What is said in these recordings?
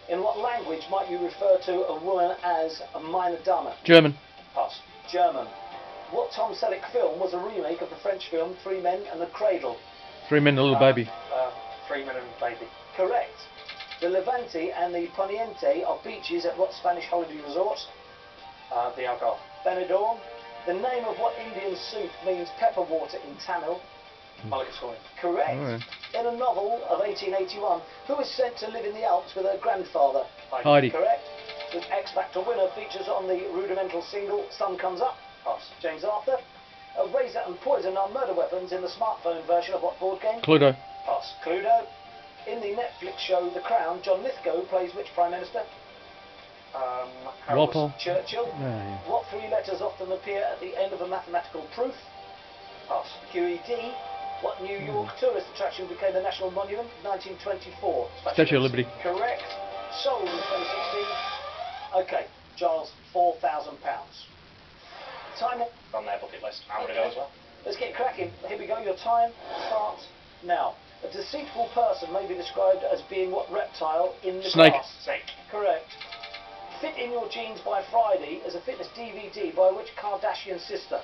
In what language might you refer to a woman as a minor dame? German. Pass. German. What Tom Selleck film was a remake of the French film Three Men and a Cradle? 3 Men and a Little Baby. 3 Men and a Baby. Correct. The Levante and the Poniente are beaches at what Spanish holiday resort? The Algarve. Benidorm. The name of what Indian soup means pepper water in Tamil? Mulligatawny. Correct. Right. In a novel of 1881, who is said to live in the Alps with her grandfather? Heidi. Correct. The X Factor winner features on the rudimental single Sun Comes Up. Pass. James Arthur. A razor and poison are murder weapons in the smartphone version of what board game? Cluedo. Pass. Cluedo. In the Netflix show The Crown, John Lithgow plays which Prime Minister? Walpole. Churchill. Yeah. What three letters often appear at the end of a mathematical proof? Pass. QED. What New York tourist attraction became a national monument in 1924? Statue of Liberty. Correct. Sold in 2016. Okay, Giles, £4,000. Time On their bucket list. I'm going to go as well. Let's get cracking. Here we go. Your time starts now. A deceitful person may be described as being what reptile in the Snake. grass? Snake. Correct. Fit in Your Jeans by Friday is a fitness DVD by which Kardashian sister?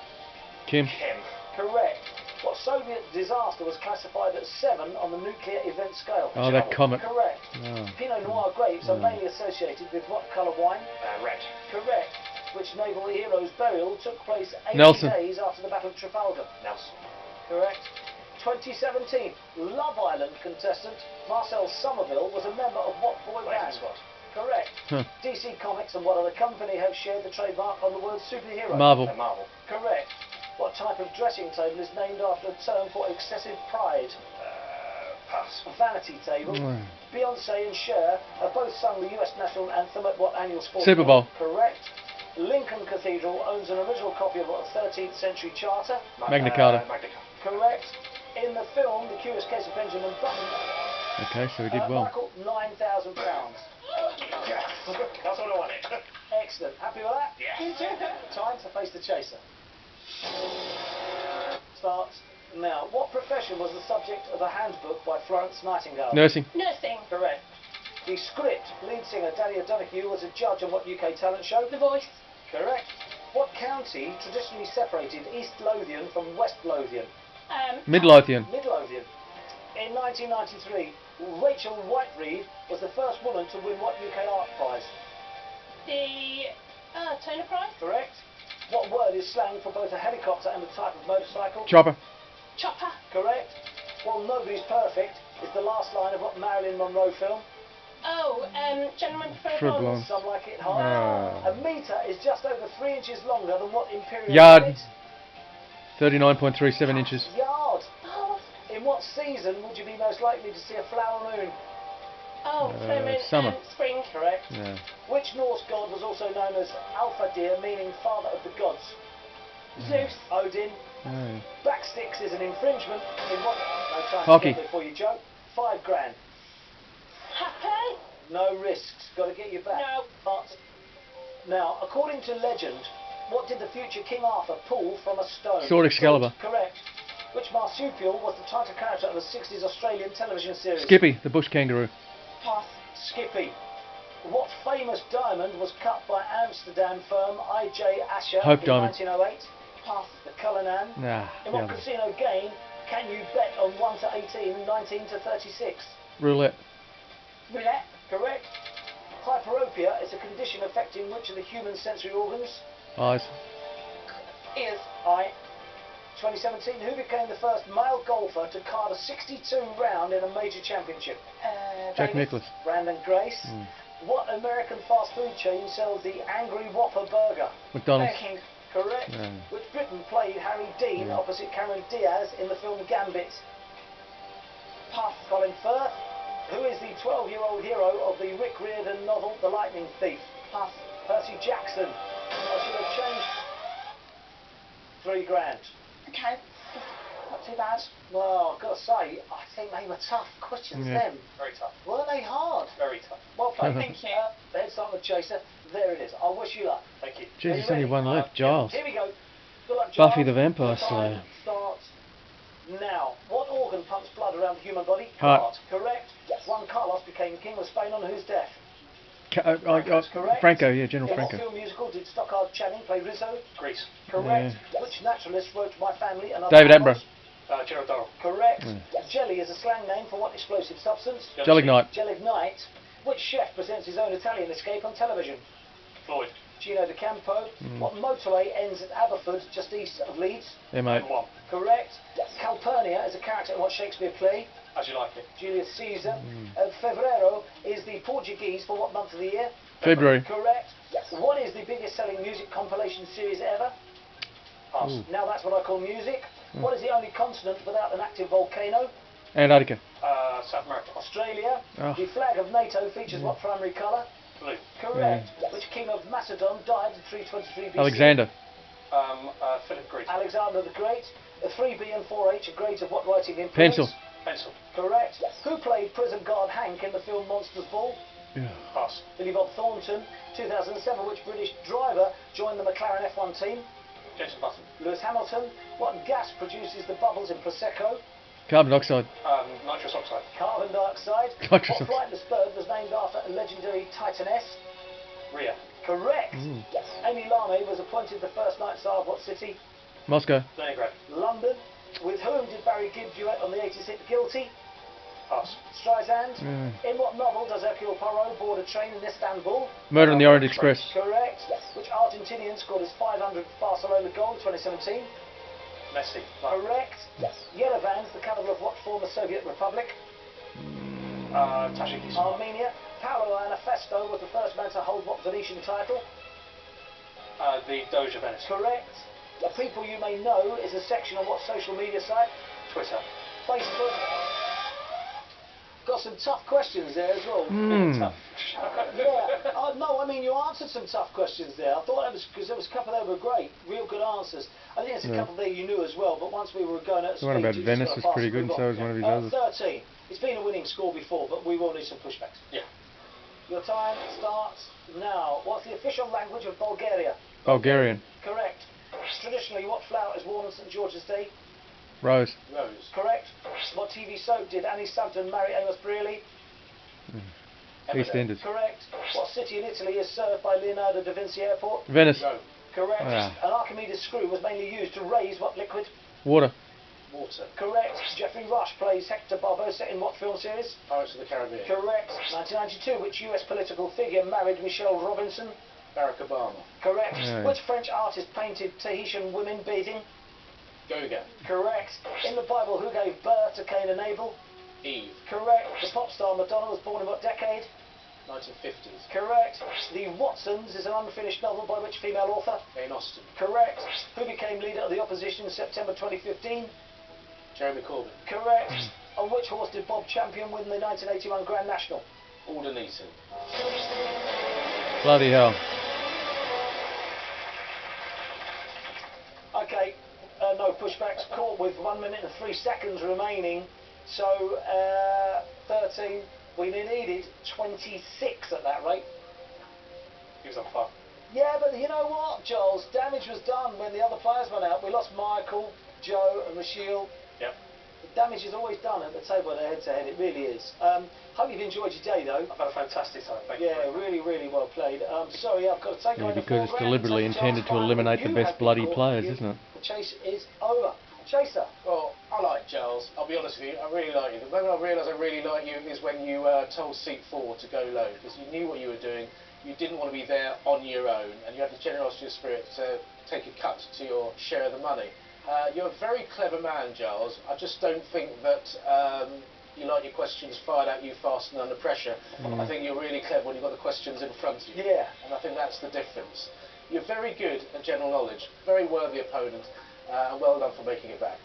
Kim. Kim. Correct. What Soviet disaster was classified as 7 on the nuclear event scale? Oh, that comet. Correct. Oh. Pinot Noir grapes are mainly associated with what colour wine? Red. Correct. Which naval hero's burial took place 80 Nelson. days after the Battle of Trafalgar? Nelson. Correct. 2017 Love Island contestant Marcel Somerville was a member of what boy Blazing band? Squad. Correct. Huh. DC Comics and what other company have shared the trademark on the word superhero? Marvel. Marvel. Correct. What type of dressing table is named after a term for excessive pride? Pass. Vanity table. Mm. Beyonce and Cher have both sung the US national anthem at what annual sports? Super Bowl. Correct. Lincoln Cathedral owns an original copy of what 13th century charter? Magna Carta. Magna Carta. Correct. In the film The Curious Case of Benjamin Button, Okay, so we did well. Michael, £9,000. Yeah. That's what I wanted. Excellent. Happy with that? Yeah. Time to face the chaser. Starts now. What profession was the subject of a handbook by Florence Nightingale? Nursing. Nursing. Correct. The script, lead singer Danny O'Donoghue was a judge on what UK talent show? The Voice. Correct. What county traditionally separated East Lothian from West Lothian? Midlothian. Midlothian. In 1993, Rachel Whiteread was the first woman to win what UK art prize? The Turner Prize. Correct. What word is slang for both a helicopter and a type of motorcycle? Chopper. Chopper. Correct. Well, Nobody's Perfect is the last line of what Marilyn Monroe film? Oh, Gentlemen Prefer Prefer Blondes. Blondes. Some Like It Hot. Ah. A metre is just over 3 inches longer than what imperial Yard. unit? 39.37 inches. Yard. Oh, In what season would you be most likely to see a flower moon? Summer. Spring. Correct. Yeah. Which Norse god was also known as Alfadir, meaning father of the gods? Zeus. Odin. Oh. Backsticks is an infringement in what? No time Hockey. to get before you joke. £5,000. Happy. No risks. Got to get you back. No. But now, according to legend, what did the future King Arthur pull from a stone? Sword Excalibur. Correct. Which marsupial was the title character of a 60s Australian television series? Skippy, the bush kangaroo. Pass. Skippy. What famous diamond was cut by Amsterdam firm I.J. Asher Hope in diamond. 1908? Pass. The Cullinan. Nah. In what yeah. casino game can you bet on 1 to 18 and 19 to 36? Roulette. Roulette. Correct. Hyperopia is a condition affecting which of the human sensory organs? Eyes. Ears. Eye. 2017, who became the first male golfer to card a 62 round in a major championship? Jack Davis. Nicklaus. Brandon Grace. Mm. What American fast food chain sells the Angry Whopper burger? McDonald's. Burger King. Correct. Yeah. Which Briton played Harry Dean Yeah. opposite Cameron Diaz in the film Gambit? Pass. Colin Firth. Who is the 12-year-old hero of the Rick Riordan novel The Lightning Thief? Pass. Percy Jackson. I should have changed. £3,000. Okay. Not too bad. Well, I've got to say, I think they were tough questions, Yeah. them. Very tough. Weren't they hard? Very tough. Well played. Thank you. The head start with Chaser. There it is. I wish you luck. Thank you. Jeez, Are you there's only ready? one left. Giles. Here we go. Good luck, Buffy Giles. the Vampire Time Slayer. starts now. What organ pumps blood around the human body? Heart. Correct. Juan Carlos became king of Spain on whose death? Correct. Franco, yeah, General In what Franco. film musical did Stockard Channing play Rizzo? Greece. Correct. Which naturalist wrote My Family and Other David Animals? Gerald Durrell. Correct. Jelly is a slang name for what explosive substance? Gelignite. Gelignite. Which chef presents his own Italian escape on television? Floyd. Gino De Campo. What motorway ends at Aberford, just east of Leeds? Yeah, mate. M1. Correct. Calpurnia is a character in what Shakespeare play? As you like it. Julius Caesar. Fevereiro is the Portuguese for what month of the year? February. Correct. What is the biggest selling music compilation series ever? Pass. Ooh. Now that's what I call music. What is the only continent without an active volcano? Antarctica. South America. Australia. Oh. The flag of NATO features what primary colour? Blue. Correct. Which king of Macedon died in 323 BC? Alexander. Philip Greek. Alexander the Great. The 3B and 4H are grades of what writing influence? Pencil. Pencil. Correct. Who played prison guard Hank in the film Monsters Ball? Pass. Billy Bob Thornton. 2007, which British driver joined the McLaren F1 team? Jensen Button. Lewis Hamilton. What gas produces the bubbles in Prosecco? Carbon dioxide. Nitrous oxide. Carbon dioxide. Nitrous What flightless bird was named after a legendary Titaness? Rhea. Correct. Amy Lamy was appointed the first Night Tsar of what city? Moscow. Leningrad. London. With whom did Barry Gibb duet on the 80s hit Guilty? Pass. Streisand. In what novel does Hercule Poirot board a train in Istanbul? Murder on the Orient Express. Correct. Which Argentinian scored his 500th Barcelona goal in 2017? Messi. Correct. Yerevan's the capital of what former Soviet republic? Tajikistan. Armenia. Paolo Anafesto was the first man to hold what Venetian title? The Doge of Venice. Correct. The people you may know is a section on what social media site? Twitter. Facebook. Got some tough questions there as well. Tough. Yeah. No, I mean you answered some tough questions there. I thought that was because there was a couple that were great, real good answers. I think there's a couple there you knew as well, but once we were going at The one speed, about you just Venice gotta was pass pretty and good, and move so on. was one of his others. 13. It's been a winning score before, but we will need some pushbacks. Yeah. Your time starts now. What's the official language of Bulgaria? Bulgarian. Correct. Traditionally, what flower is worn on St George's Day? Rose. Rose. Correct. What TV soap did Annie Sugden marry Amos Brearley? EastEnders. Correct. What city in Italy is served by Leonardo da Vinci Airport? Venice. Go. Correct. Ah. An Archimedes screw was mainly used to raise what liquid? Water. Water. Correct. Jeffrey Rush plays Hector Barbosa in what film series? Pirates of the Caribbean. Correct. 1992, which US political figure married Michelle Robinson? Barack Obama. Correct. Yeah. Which French artist painted Tahitian women bathing? Goga. Correct. In the Bible, who gave birth to Cain and Abel? Eve. Correct. The pop star Madonna was born in what decade? 1950s. Correct. The Watsons is an unfinished novel by which female author? Jane Austen. Correct. Who became leader of the opposition in September 2015? Jeremy Corbyn. Correct. On which horse did Bob Champion win the 1981 Grand National? Alden Eaton. Bloody hell. Okay, no pushbacks. Caught with 1 minute and 3 seconds remaining. So, 13. We needed 26 at that rate. He was on fire. Yeah, but you know what, Giles? Damage was done when the other players went out. We lost Michael, Joe and Rashiel. Yep. The damage is always done at the table when they're head-to-head. It really is. Hope you've enjoyed your day, though. I've had a fantastic time. Thank you. Yeah, really, really well played. Sorry, I've got to take Yeah, away the because it's foreground. deliberately Take intended to Giles' eliminate the you best have been bloody caught. players, You- isn't it? The chase is over. Chaser. Well, I like Giles. I'll be honest with you. I really like you. The moment I realised I really like you is when you told seat 4 to go low, because you knew what you were doing. You didn't want to be there on your own, and you had the generosity of spirit to take a cut to your share of the money. You're a very clever man, Giles. I just don't think that you like your questions fired at you fast and under pressure. I think you're really clever when you've got the questions in front of you. Yeah. And I think that's the difference. You're very good at general knowledge, very worthy opponent, and well done for making it back.